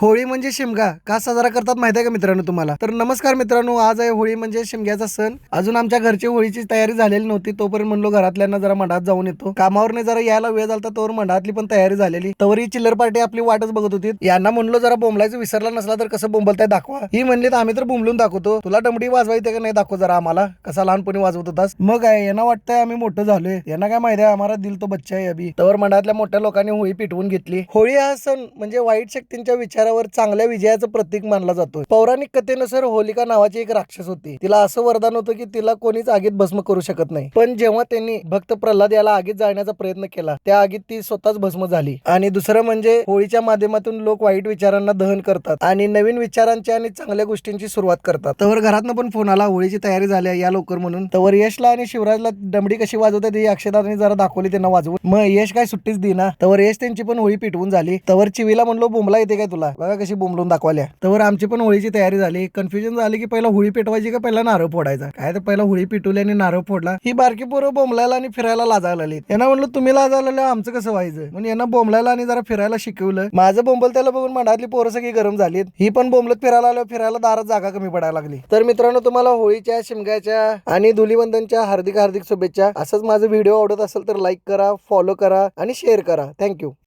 होळी म्हणजे शिमगा का साजरा करतात माहिती आहे का मित्रांनो तुम्हाला? तर नमस्कार मित्रांनो, आज आहे होळी म्हणजे शिमग्याचा सण. अजून आमच्या घरची होळीची तयारी झालेली नव्हती, तोपर्यंत म्हणलो घरातल्यांना जरा मठात जाऊन येतो. कामावरने जरा यायला वेळ झाला तोवर मठातली पण तयारी झालेली. तवर ही चिल्लर पार्टी आपली वाटच बघत होती. यांना म्हणलो जरा बोंबलायचं विसरला नसला तर कसं बोंबलताय दाखवा. ही म्हणली तर आम्ही तर बोंबलून दाखवतो. तुला डमडी वाजवायची का नाही दाखव जरा आम्हाला, कसा लहानपणी वाजवत होतास. मग काय यांना वाटतंय आम्ही मोठं झालोय, यांना काय माहिती आहे आम्हाला दिल तो बच्चा आहे अभि. तवर मंडळातल्या मोठ्या लोकांनी होळी पेटवून घेतली. होळी हा सण म्हणजे वाईट शक्तींच्या विचारावर चांगल्या विजयाचं प्रतीक मानला जातो. पौराणिक कथेनुसार होलिका नावाची एक राक्षस होती. तिला असं वरदान होतं की तिला कोणीच आगीत भस्म करू शकत नाही. पण जेव्हा त्यांनी भक्त प्रल्हाद याला आगीत जाळण्याचा प्रयत्न केला, त्या आगीत ती स्वतःच भस्म झाली. आणि दुसरं म्हणजे होळीच्या माध्यमातून लोक वाईट विचारांना दहन करतात आणि नवीन विचारांची आणि चांगल्या गोष्टींची सुरुवात करतात. तवर घरातनं पण फोन आला, होळीची तयारी झाली या लवकर म्हणून. तवर यशला आणि शिवराजला दमडी कशी वाजवतात ही अक्षताने जरा दाखवली त्यांना वाजवून. मग यश काय सुट्टीच देना. तवर यश त्यांची पण होळी पेटवून झाली. तवर चिवीला म्हणलो बोंबला येते काय तुला, बघा कशी बोंबलून दाखवल्या. तवर आमची पण होळीची तयारी झाली. कन्फ्युजन झाली की पहिला होळी पेटवायची का पहिला नारळ फोडायचा. काय तर पहिला होळी पेटवली आणि नारळ फोडला. ही बारकी पोरं बोंबलायला आणि फिरायला लाजायला लागली. यांना म्हणलं तुम्ही लाजायला लागले आमचं कसं व्हायचं म्हणून यांना बोंबलायला आणि जरा फिरायला शिकवलं. माझं बोंबल त्याला बघून मनातली पोरं सगळी गरम झालीत. ही पण बोंबलत फिरायला आलो, फिरायला दारात जागा कमी पडायला लागली. तर मित्रांनो, तुम्हाला होळीच्या, शिमग्याच्या आणि धुलीवंदनच्या हार्दिक हार्दिक शुभेच्छा. असंच माझं व्हिडिओ आवडत असेल तर लाईक करा, फॉलो करा आणि शेअर करा. थँक्यू.